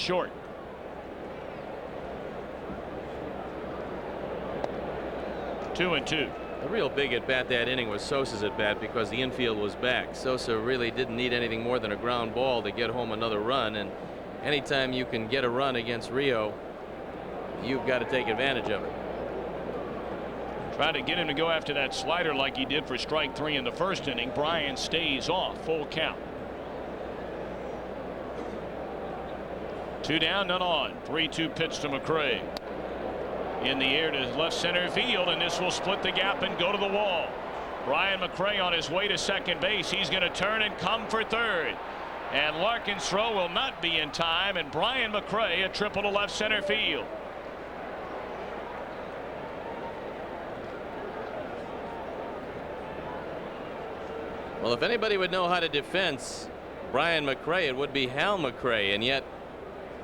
short. Two and two. The real big at bat that inning was Sosa's at bat because the infield was back. Sosa really didn't need anything more than a ground ball to get home another run, and anytime you can get a run against Rio, you've got to take advantage of it. Try to get him to go after that slider like he did for strike 3 in the first inning. Bryan stays off. Full count. 2 down, none on. 3-2 pitch to McRae. In the air to left center field, and this will split the gap and go to the wall. Brian McRae on his way to second base. He's going to turn and come for third. And Larkin's throw will not be in time, and Brian McRae a triple to left center field. Well, if anybody would know how to defense Brian McRae, it would be Hal McRae, and yet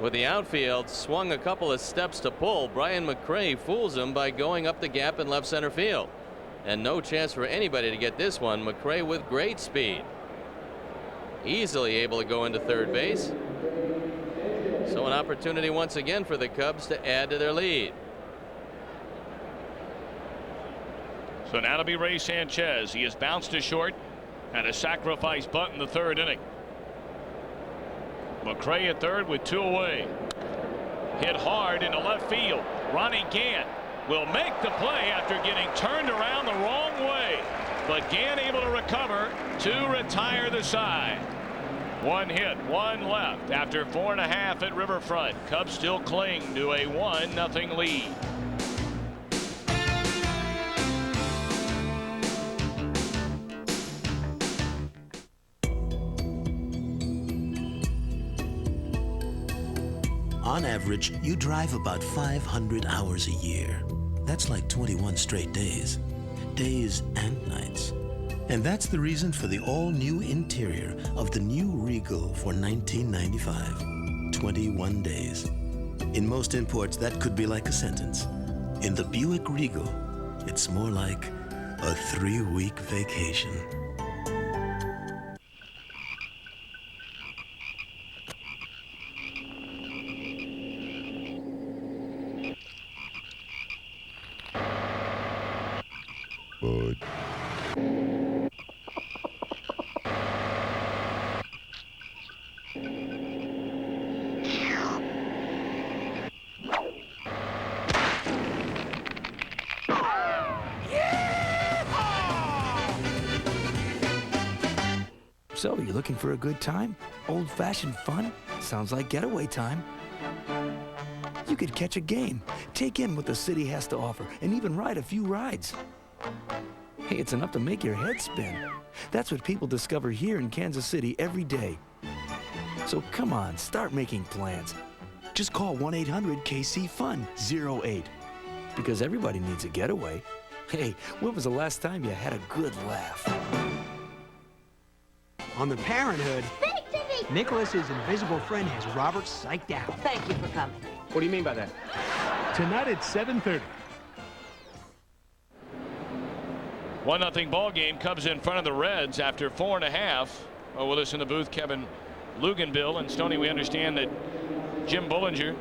with the outfield swung a couple of steps to pull, Brian McRae fools him by going up the gap in left center field, and no chance for anybody to get this one. McRae with great speed, easily able to go into third base. So an opportunity once again for the Cubs to add to their lead. So now to be Ray Sanchez. He has bounced to short and a sacrifice bunt in the third inning. McRae at third with 2 away. Hit hard into left field. Ronnie Gant will make the play after getting turned around the wrong way, but Gant able to recover to retire the side. 1 hit, 1 left after 4.5 at Riverfront. Cubs still cling to a 1-0 lead. On average, you drive about 500 hours a year. That's like 21 straight days. Days and nights. And that's the reason for the all-new interior of the new Regal for $1995. 21 days. In most imports, that could be like a sentence. In the Buick Regal, it's more like a 3-week vacation. So, you looking for a good time? Old-fashioned fun? Sounds like getaway time. You could catch a game, take in what the city has to offer, and even ride a few rides. Hey, it's enough to make your head spin. That's what people discover here in Kansas City every day. So come on, start making plans. Just call 1-800-KC-FUN-08. Because everybody needs a getaway. Hey, when was the last time you had a good laugh? On the Parenthood, Nicholas's invisible friend has Robert psyched out. Thank you for coming. What do you mean by that? Tonight at 7:30. 1-0 ball game. Cubs in front of the Reds after 4.5. Well, with us in the booth, Kevin Luganbill and Stoney. We understand that Jim Bullinger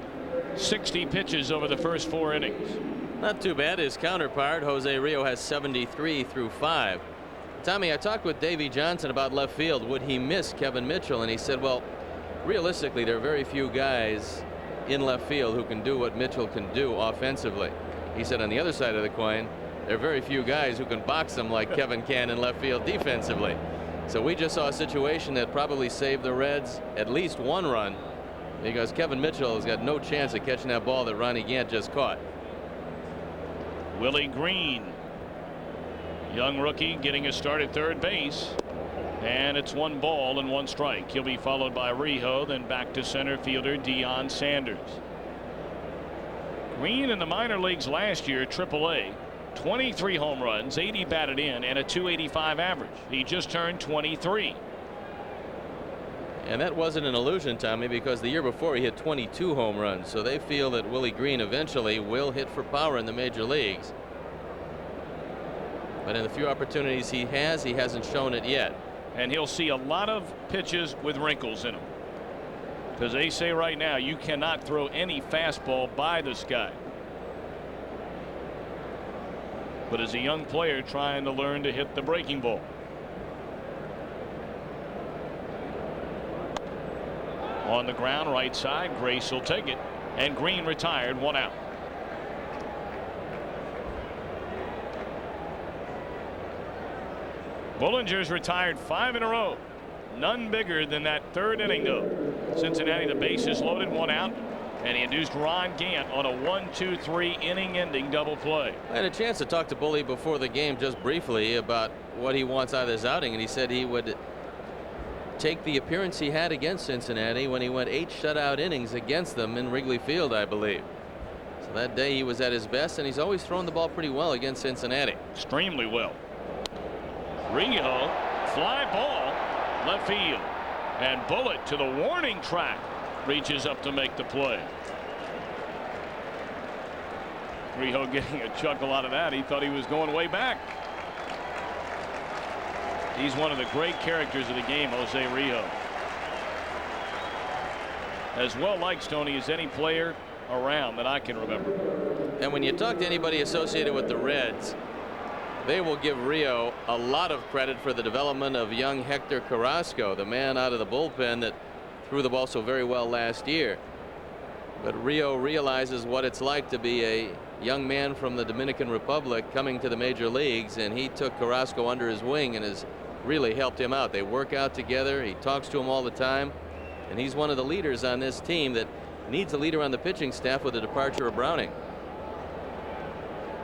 60 pitches over the first 4 innings. Not too bad. His counterpart Jose Rijo has 73 through 5. Tommy, I talked with Davey Johnson about left field. Would he miss Kevin Mitchell? And he said, well, realistically, there are very few guys in left field who can do what Mitchell can do offensively. He said on the other side of the coin, there are very few guys who can box him like Kevin can in left field defensively. So we just saw a situation that probably saved the Reds at least 1 run, because Kevin Mitchell has got no chance of catching that ball that Ronnie Gant just caught. Willie Green, young rookie, getting a start at third base, and it's 1 ball and 1 strike. He'll be followed by Rijo, then back to center fielder Deion Sanders. Green in the minor leagues last year, AAA, 23 home runs, 80 batted in, and a .285 average. He just turned 23. And that wasn't an illusion, Tommy, because the year before he hit 22 home runs. So they feel that Willie Green eventually will hit for power in the major leagues. But in the few opportunities he hasn't shown it yet. And he'll see a lot of pitches with wrinkles in them. Because they say right now you cannot throw any fastball by this guy. But as a young player trying to learn to hit the breaking ball. On the ground, right side, Grace will take it, and Green retired, 1 out. Bullinger's retired 5 in a row. None bigger than that 3rd inning, though. Cincinnati, the bases loaded, 1 out, and he induced Ron Gant on a 1-2-3 inning-ending double play. I had a chance to talk to Bully before the game just briefly about what he wants out of this outing, and he said he would take the appearance he had against Cincinnati when he went 8 shutout innings against them in Wrigley Field, I believe. So that day he was at his best, and he's always thrown the ball pretty well against Cincinnati. Extremely well. Rijo, fly ball, left field, and Bullet to the warning track, reaches up to make the play. Rijo getting a chuckle out of that. He thought he was going way back. He's one of the great characters of the game, Jose Rijo. As well liked, Stoney, as any player around that I can remember. And when you talk to anybody associated with the Reds, they will give Rijo a lot of credit for the development of young Hector Carrasco, the man out of the bullpen that threw the ball so very well last year. But Rijo realizes what it's like to be a young man from the Dominican Republic coming to the major leagues, and he took Carrasco under his wing and has really helped him out. They work out together. He talks to him all the time, and he's one of the leaders on this team that needs a leader on the pitching staff with the departure of Browning.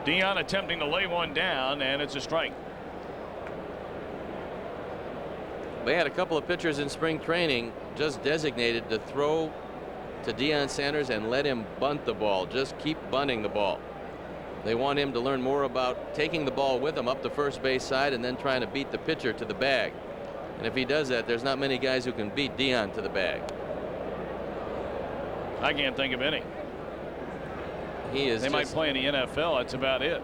Dion attempting to lay one down, and it's a strike. They had a couple of pitchers in spring training just designated to throw to Deion Sanders and let him bunt the ball. Just keep bunting the ball. They want him to learn more about taking the ball with him up the first base side and then trying to beat the pitcher to the bag. And if he does that, there's not many guys who can beat Deion to the bag. I can't think of any. He is. They might play in the NFL. That's about it.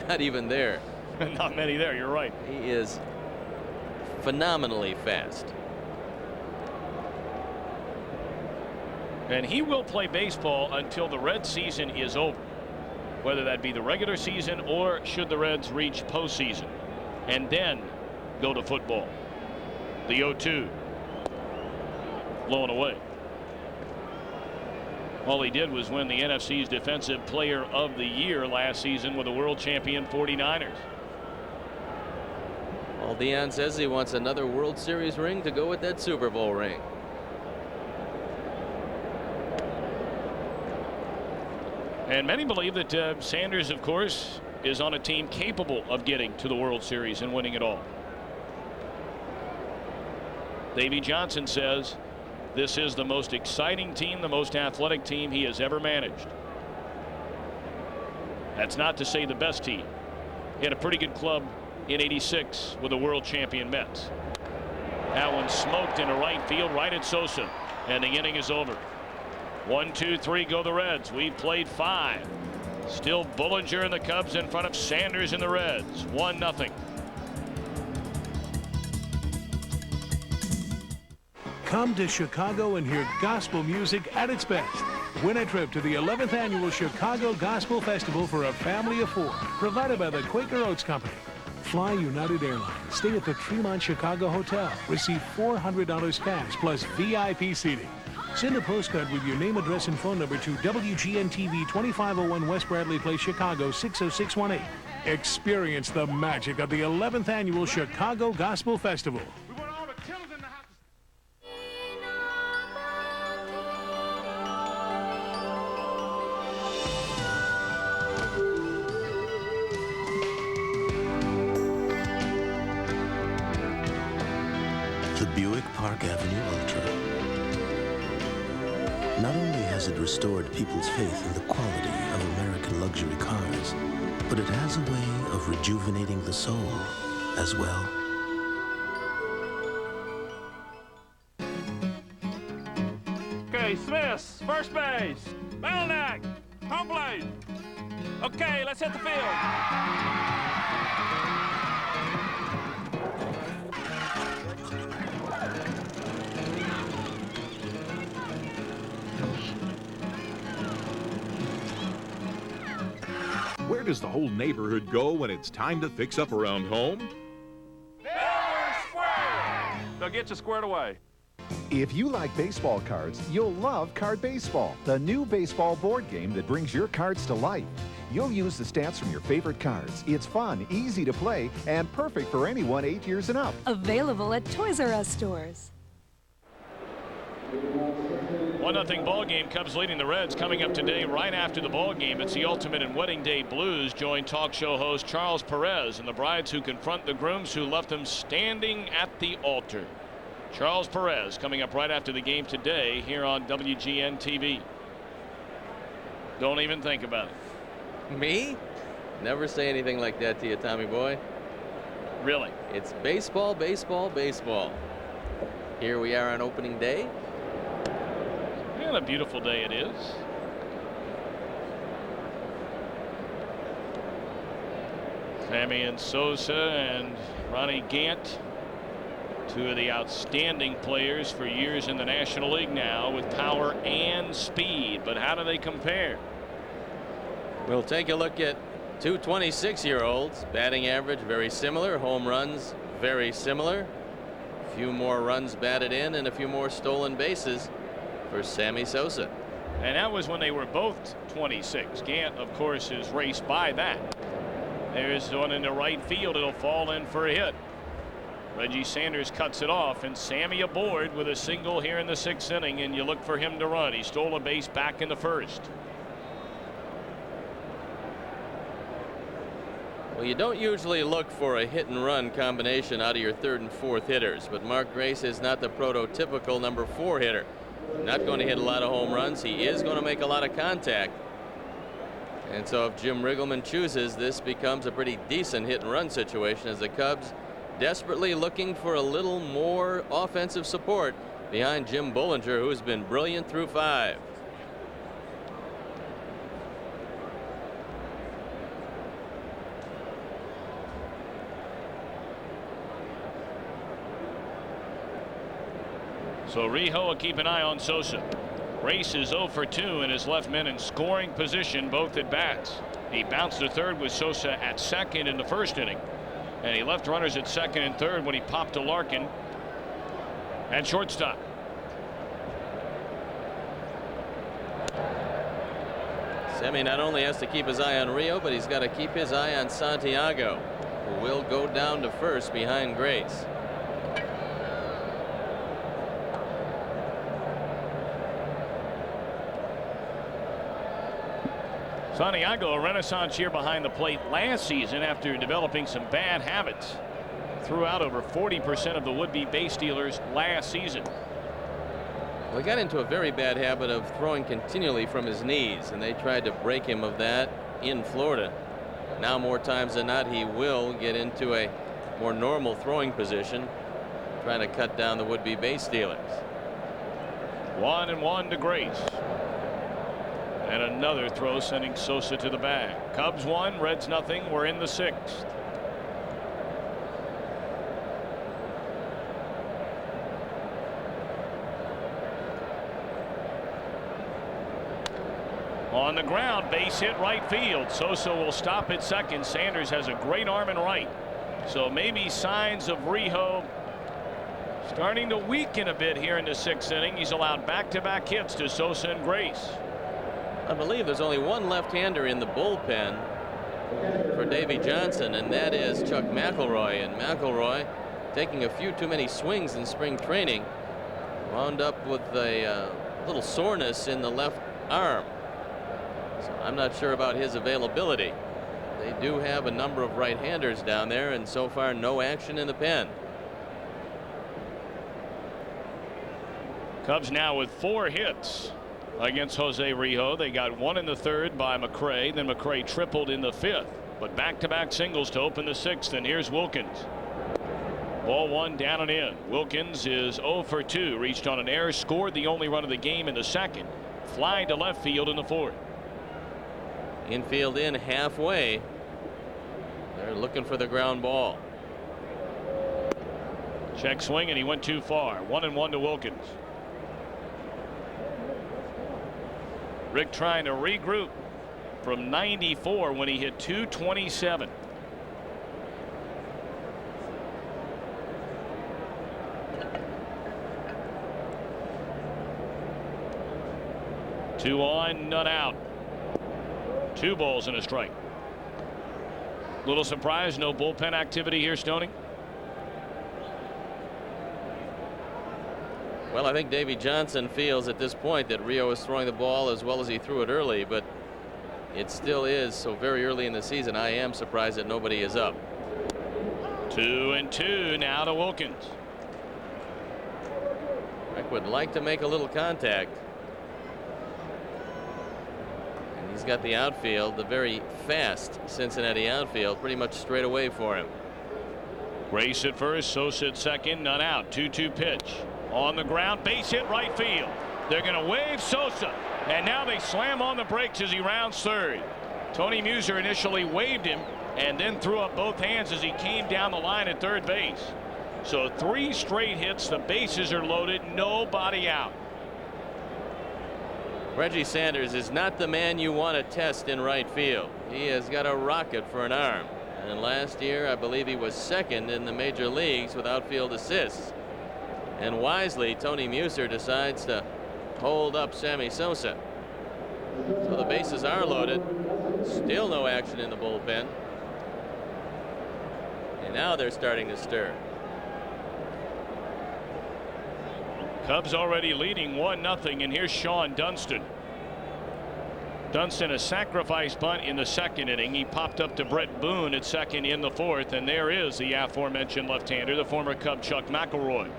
Not even there. Not many there. You're right. He is phenomenally fast. And he will play baseball until the Reds season is over, whether that be the regular season or should the Reds reach postseason, and then go to football. The 0-2 blown away. All he did was win the NFC's Defensive Player of the Year last season with the world champion 49ers. Well, Deion says he wants another World Series ring to go with that Super Bowl ring. And many believe that Sanders, of course, is on a team capable of getting to the World Series and winning it all. Davey Johnson says this is the most exciting team, the most athletic team he has ever managed. That's not to say the best team. He had a pretty good club in '86 with the world champion Mets. That one smoked into right field, right at Sosa, and the inning is over. 1, 2, 3 go the Reds. We've played 5. Still Bullinger and the Cubs in front of Sanders and the Reds. 1-0. Come to Chicago and hear gospel music at its best. Win a trip to the 11th annual Chicago Gospel Festival for a family of 4, provided by the Quaker Oats Company. Fly United Airlines. Stay at the Tremont Chicago Hotel. Receive $400 cash plus VIP seating. Send a postcard with your name, address, and phone number to WGN TV, 2501 West Bradley Place, Chicago, 60618. Experience the magic of the 11th annual Chicago Gospel Festival. The Buick Park Avenue Ultra. Not only has it restored people's faith in the quality of American luxury cars, but it has a way of rejuvenating the soul as well. Okay, Smiths, first base. Belknap, home plate. Okay, let's hit the field. does the whole neighborhood go when it's time to fix up around home? They'll get you squared away. If you like baseball cards, you'll love Card Baseball, the new baseball board game that brings your cards to life. You'll use the stats from your favorite cards. It's fun, easy to play, and perfect for anyone 8 years and up. Available at Toys R Us stores. 1-0 ball game. Cubs leading the Reds. Coming up today right after the ball game, it's the Ultimate in Wedding Day Blues. Join talk show host Charles Perez and the brides who confront the grooms who left them standing at the altar. Charles Perez coming up right after the game today here on WGN TV. Don't even think about it. Me? Never say anything like that to you, Tommy boy. Really? It's baseball, baseball, baseball. Here we are on opening day. And a beautiful day it is. Sammy and Sosa and Ronnie Gant, two of the outstanding players for years in the National League now with power and speed. But how do they compare? We'll take a look at two 26-year-olds. Batting average very similar. Home runs very similar. A few more runs batted in and a few more stolen bases for Sammy Sosa. And that was when they were both 26. Gant, of course, is raced by that. There's one in the right field. It'll fall in for a hit. Reggie Sanders cuts it off, and Sammy aboard with a single here in the 6th inning, and you look for him to run. He stole a base back in the 1st. Well, you don't usually look for a hit and run combination out of your 3rd and 4th hitters, but Mark Grace is not the prototypical number 4 hitter. Not going to hit a lot of home runs. He is going to make a lot of contact. And so if Jim Riggleman chooses, this becomes a pretty decent hit and run situation as the Cubs desperately looking for a little more offensive support behind Jim Bullinger, who's been brilliant through 5. So Rijo will keep an eye on Sosa. Grace is 0 for 2 and has left men in scoring position both at bats. He bounced to 3rd with Sosa at 2nd in the 1st inning. And he left runners at 2nd and 3rd when he popped to Larkin at shortstop. Sammy not only has to keep his eye on Rijo, but he's got to keep his eye on Santiago, who will go down to 1st behind Grace. Santiago, a renaissance year behind the plate last season after developing some bad habits. Threw out over 40% of the would-be base stealers last season. Well, he got into a very bad habit of throwing continually from his knees, and they tried to break him of that in Florida. Now more times than not, he will get into a more normal throwing position, trying to cut down the would-be base stealers. 1-1 to Grace. And another throw sending Sosa to the bag. Cubs 1, Reds nothing. We're in the 6th. On the ground, base hit right field. Sosa will stop at 2nd. Sanders has a great arm in right. So maybe signs of Rijo starting to weaken a bit here in the 6th inning. He's allowed back-to-back hits to Sosa and Grace. I believe there's only one left-hander in the bullpen for Davy Johnson, and that is Chuck McElroy. And McElroy, taking a few too many swings in spring training, wound up with a little soreness in the left arm. So I'm not sure about his availability. They do have a number of right-handers down there, and so far no action in the pen. Cubs now with 4 hits against Jose Rijo. They got 1 in the 3rd by McRae. Then McRae tripled in the 5th. But back-to-back singles to open the 6th. And here's Wilkins. Ball 1 down and in. Wilkins is 0 for 2. Reached on an error. Scored the only run of the game in the 2nd. Fly to left field in the 4th. Infield in halfway. They're looking for the ground ball. Check swing, and he went too far. 1-1 to Wilkins. Rick trying to regroup. from 94 when he hit .227. Two on, none out. 2 balls and a strike. Little surprise, no bullpen activity here, Stoney. Well, I think Davey Johnson feels at this point that Rijo is throwing the ball as well as he threw it early, but it still is so very early in the season. I am surprised that nobody is up. 2-2 now to Wilkins. Rick would like to make a little contact. And he's got the outfield, the very fast Cincinnati outfield, pretty much straight away for him. Grace at first, Sosa at second, none out. 2-2 pitch. On the ground, base hit right field. They're going to wave Sosa, and now they slam on the brakes as he rounds third. Tony Muser initially waved him and then threw up both hands as he came down the line at third base. So 3 straight hits, the bases are loaded, nobody out. Reggie Sanders is not the man you want to test in right field. He has got a rocket for an arm, and last year I believe he was second in the major leagues with outfield assists. And wisely, Tony Muser decides to hold up Sammy Sosa. So the bases are loaded. Still no action in the bullpen. And now they're starting to stir. Cubs already leading 1-0, and here's Sean Dunston. Dunston, a sacrifice bunt in the second inning. He popped up to Brett Boone at second in the fourth, and there is the aforementioned left-hander, the former Cub Chuck McElroy.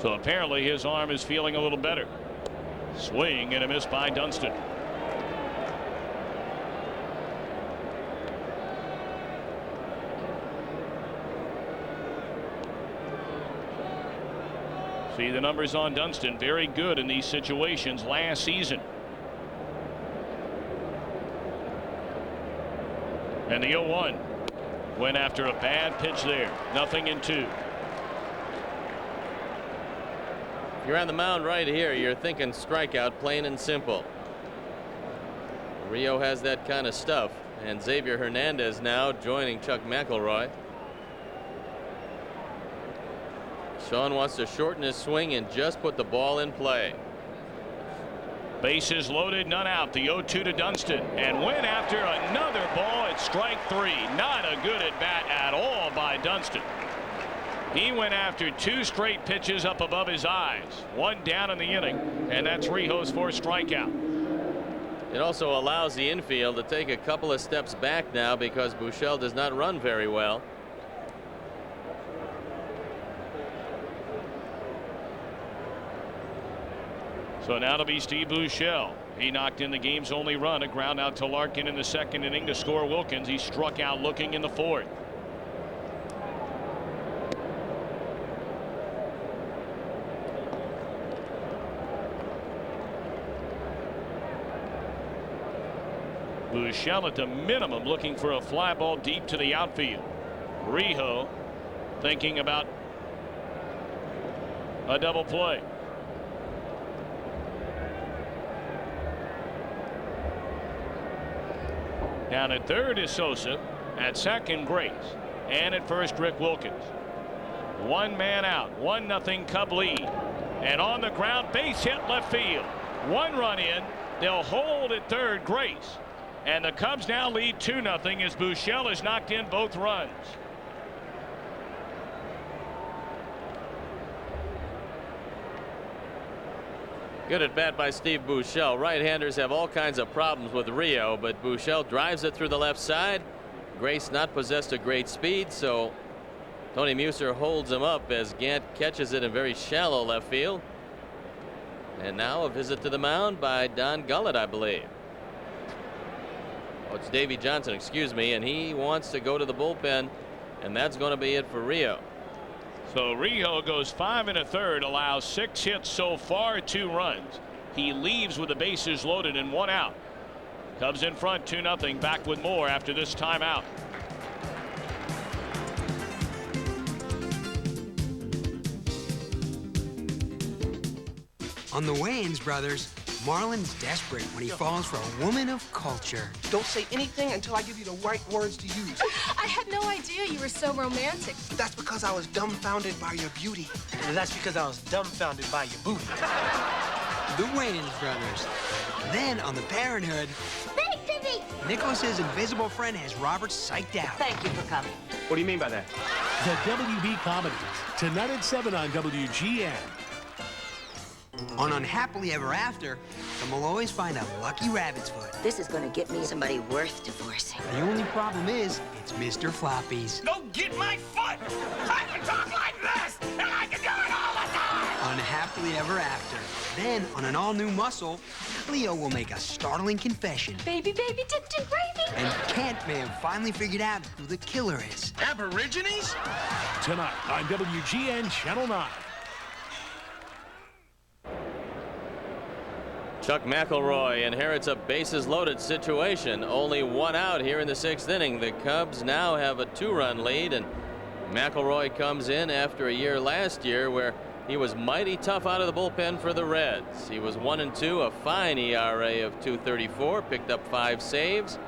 So apparently his arm is feeling a little better. Swing and a miss by Dunston. See the numbers on Dunston, very good in these situations last season. And the 0-1 went after a bad pitch there. 0-2. You're on the mound right here. You're thinking strikeout, plain and simple. Rijo has that kind of stuff, and Xavier Hernandez now joining Chuck McElroy. Sean wants to shorten his swing and just put the ball in play. Bases loaded, none out. The 0-2 to Dunston, and went after another ball at strike 3. Not a good at bat at all by Dunston. He went after 2 straight pitches up above his eyes. 1 down in the inning, and that's Rijo's 4th strikeout. It also allows the infield to take a couple of steps back now because Buechele does not run very well. So now to be Steve Buechele. He knocked in the game's only run, a ground out to Larkin in the second inning to score Wilkins. He struck out looking in the fourth. Buechele at the minimum looking for a fly ball deep to the outfield. Rijo thinking about a double play. Down at third is Sosa. At second, Grace. And at first, Rick Wilkins. 1 man out. 1-0 Cub lead. And on the ground, base hit left field. 1 run in. They'll hold at third, Grace. And the Cubs now lead 2-0 as Buechele has knocked in both runs. Good at bat by Steve Buechele. Right-handers have all kinds of problems with Rijo, but Buechele drives it through the left side. Grace not possessed of great speed, so Tony Muser holds him up as Gant catches it in very shallow left field. And now a visit to the mound by Don Gullett, I believe. Oh, it's Davey Johnson, excuse me, and he wants to go to the bullpen, and that's going to be it for Rijo. So Rijo goes 5 1/3, allows 6 hits so far, 2 runs. He leaves with the bases loaded and 1 out. Cubs in front 2-0. Back with more after this timeout. On the Wayans brothers, Marlon's desperate when he falls for a woman of culture. Don't say anything until I give you the right words to use. I had no idea you were so romantic. That's because I was dumbfounded by your beauty. And that's because I was dumbfounded by your booty. The Wayans brothers. Then on the Parenthood, Nicholas's invisible friend has Robert psyched out. Thank you for coming. What do you mean by that? The WB Comedies, tonight at 7 on WGN. On Unhappily Ever After, the Malloys find a lucky rabbit's foot. This is going to get me somebody worth divorcing. The only problem is, it's Mr. Floppy's. Don't get my foot! I can talk like this, and I can do it all the time! Unhappily Ever After. Then, on an all-new Muscle, Leo will make a startling confession. Baby, baby, dipped in gravy. And Kent may have finally figured out who the killer is. Aborigines? Tonight on WGN Channel 9. Chuck McElroy inherits a bases-loaded situation. Only one out here in the 6th inning. The Cubs now have a 2-run lead, and McElroy comes in after a year last year where he was mighty tough out of the bullpen for the Reds. He was 1-2, a fine ERA of .234, picked up 5 saves.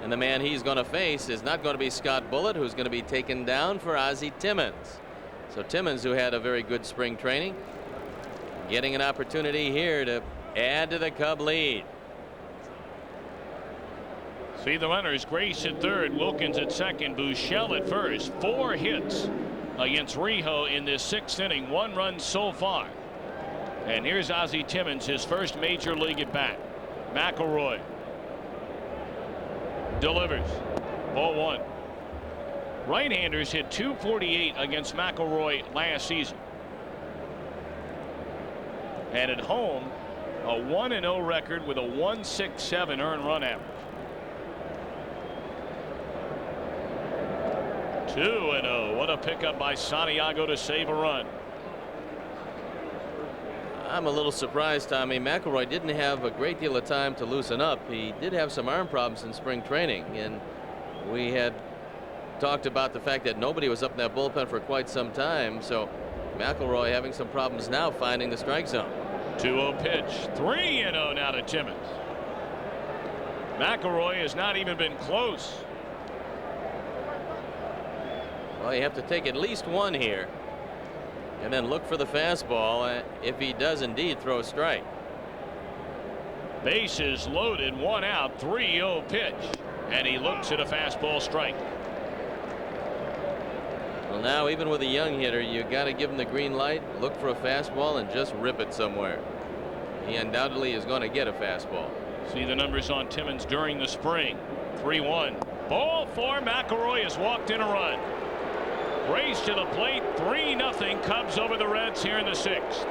And the man he's going to face is not going to be Scott Bullitt, who's going to be taken down for Ozzie Timmons. So Timmons, who had a very good spring training, getting an opportunity here to add to the Cub lead. See the runners, Grace at third, Wilkins at second, Buechele at first. 4 hits against Rijo in this 6th inning, 1 run so far. And here's Ozzie Timmons, his first major league at bat. McElroy delivers. Ball 1. Right-handers hit .248 against McElroy last season. And at home, a 1-0 record with a 1.67 earned run average. 2-0. What a pickup by Santiago to save a run. I'm a little surprised, Tommy. McElroy didn't have a great deal of time to loosen up. He did have some arm problems in spring training, and we had talked about the fact that nobody was up in that bullpen for quite some time. So McElroy having some problems now finding the strike zone. 2-0 pitch. 3-0 now to Timmons. McElroy has not even been close. Well, you have to take at least one here and then look for the fastball if he does indeed throw a strike. Bases loaded, 1 out, 3-0 pitch, and he looks at a fastball strike. Well, now even with a young hitter, you got to give him the green light, look for a fastball, and just rip it somewhere. He undoubtedly is going to get a fastball. See the numbers on Timmons during the spring. 3-1. Ball 4. McElroy has walked in a run. Race to the plate. 3-0 Cubs over the Reds here in the 6th.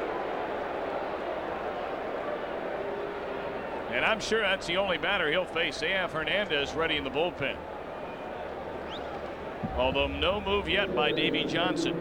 And I'm sure that's the only batter he'll face. They have Hernandez ready in the bullpen. Although no move yet by Davey Johnson.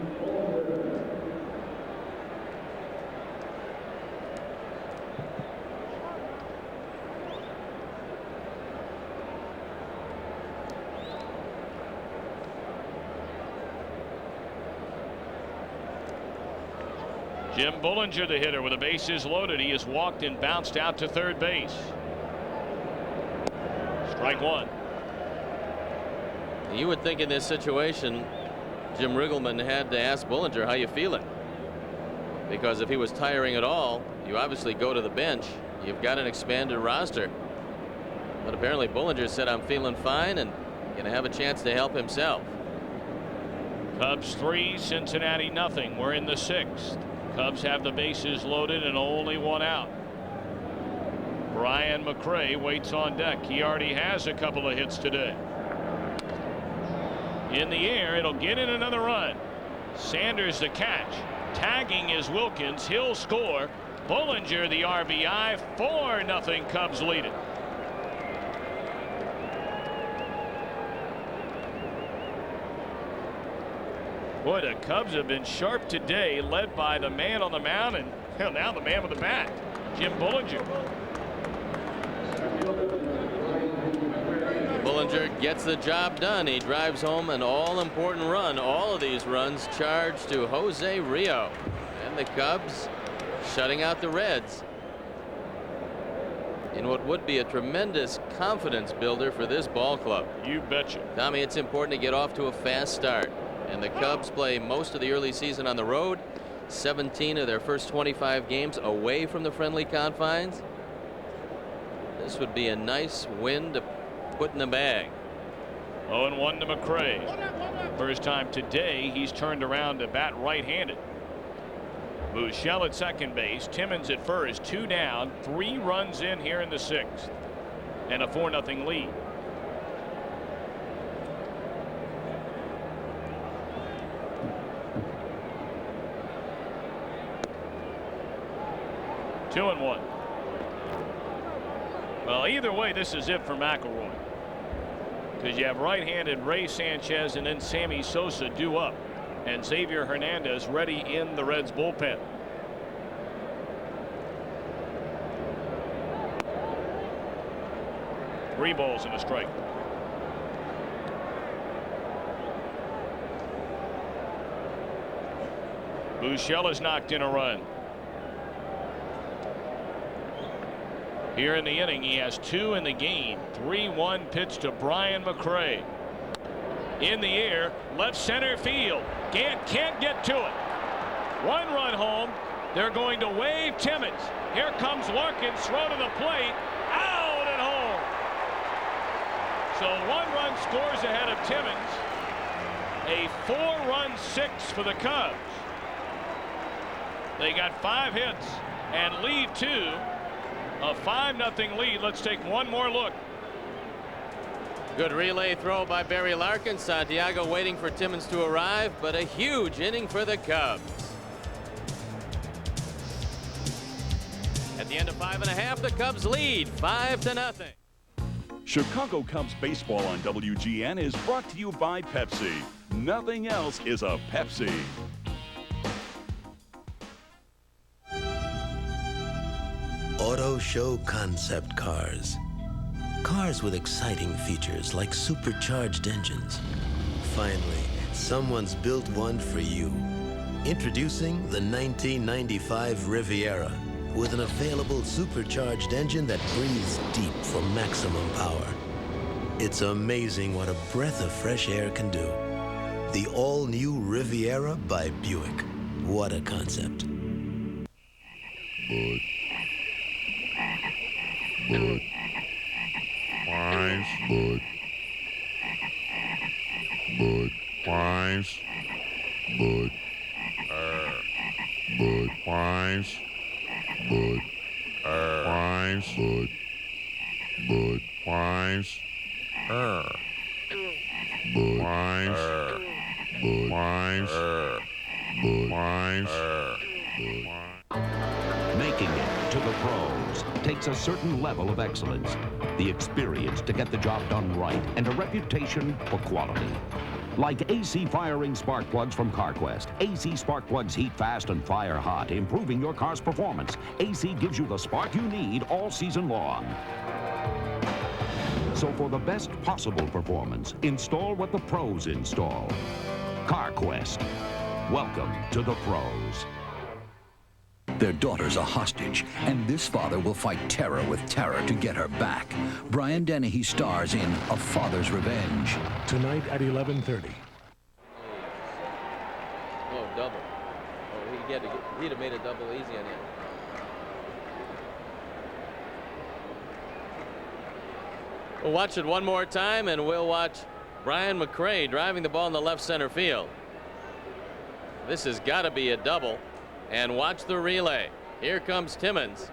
Jim Bullinger, the hitter, with the bases loaded. He has walked and bounced out to third base. Strike 1. You would think in this situation, Jim Riggleman had to ask Bullinger, how you feeling? Because if he was tiring at all, you obviously go to the bench. You've got an expanded roster. But apparently Bullinger said, I'm feeling fine and going to have a chance to help himself. Cubs 3, Cincinnati nothing. We're in the 6th. Cubs have the bases loaded and only 1 out. Brian McRae waits on deck. He already has a couple of hits today. In the air, it'll get in another run. Sanders the catch. Tagging is Wilkins. He'll score. Bullinger the RBI. 4-0 Cubs lead it. Boy, the Cubs have been sharp today, led by the man on the mound and now the man with the bat, Jim Bullinger. Bullinger gets the job done. He drives home an all-important run. All of these runs charged to Jose Rijo. And the Cubs shutting out the Reds. in what would be a tremendous confidence builder for this ball club. You betcha. Tommy, it's important to get off to a fast start, and the Cubs play most of the early season on the road. 17 of their first 25 games away from the friendly confines. This would be a nice win to put in the bag. 0-1 to McRae. First time today he's turned around to bat right-handed. Buechele at second base. Timmons at first. 2 down. 3 runs in here in the 6th. And a 4-0 lead. Two and 1. Well, either way, this is it for McElroy. Because you have right-handed Ray Sanchez and then Sammy Sosa due up. And Xavier Hernandez ready in the Reds bullpen. Three balls and a strike. Buechele has knocked in a run. Here in the inning, he has 2 in the game. 3-1 pitch to Brian McRae. In the air, left center field. Gant can't get to it. 1 run home. They're going to wave Timmons. Here comes Larkin, throw to the plate. Out and home. So 1 run scores ahead of Timmons. A 4-run 6 for the Cubs. They got 5 hits and lead 2. A 5-0 lead. Let's take one more look. Good relay throw by Barry Larkin. Santiago waiting for Timmons to arrive, but a huge inning for the Cubs. At the end of 5.5, the Cubs lead 5-0. Chicago Cubs baseball on WGN is brought to you by Pepsi. Nothing else is a Pepsi. Auto Show concept cars. Cars with exciting features like supercharged engines. Finally, someone's built one for you. Introducing the 1995 Riviera with an available supercharged engine that breathes deep for maximum power. It's amazing what a breath of fresh air can do. The all-new Riviera by Buick. What a concept. Bud. Wise. Bud. Bud. Wise. Bud. Bud. Wise. Bud. Wise. Bud. Bud. Wise. Bud. Wise. Bud. Wise. Bud. Wise. Making it to the pros takes a certain level of excellence, the experience to get the job done right, and a reputation for quality. Like AC firing spark plugs from CarQuest. AC spark plugs heat fast and fire hot, improving your car's performance. AC gives you the spark you need all season long. So for the best possible performance, install what the pros install. CarQuest. Welcome to the pros. Their daughter's a hostage, and this father will fight terror with terror to get her back. Brian Dennehy stars in A Father's Revenge. Tonight at 11:30. Oh, double. Oh, he'd have made a double easy on him. We'll watch it one more time, and we'll watch Brian McRae driving the ball in the left center field. This has got to be a double. And watch the relay. Here comes Timmons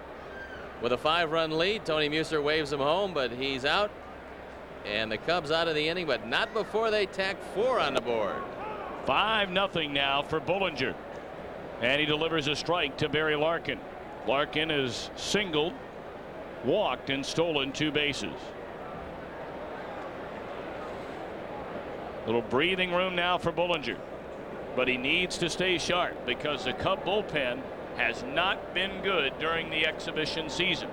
with a 5-run lead. Tony Muser waves him home, but he's out. And the Cubs out of the inning, but not before they tack 4 on the board. 5-0 now for Bullinger. And he delivers a strike to Barry Larkin. Larkin is singled, walked, and stolen 2 bases. Little breathing room now for Bullinger. But he needs to stay sharp because the Cub bullpen has not been good during the exhibition season.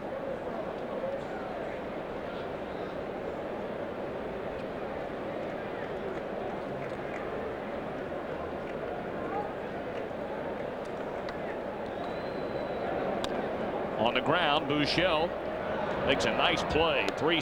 On the ground, Buechele Makes a nice play. 3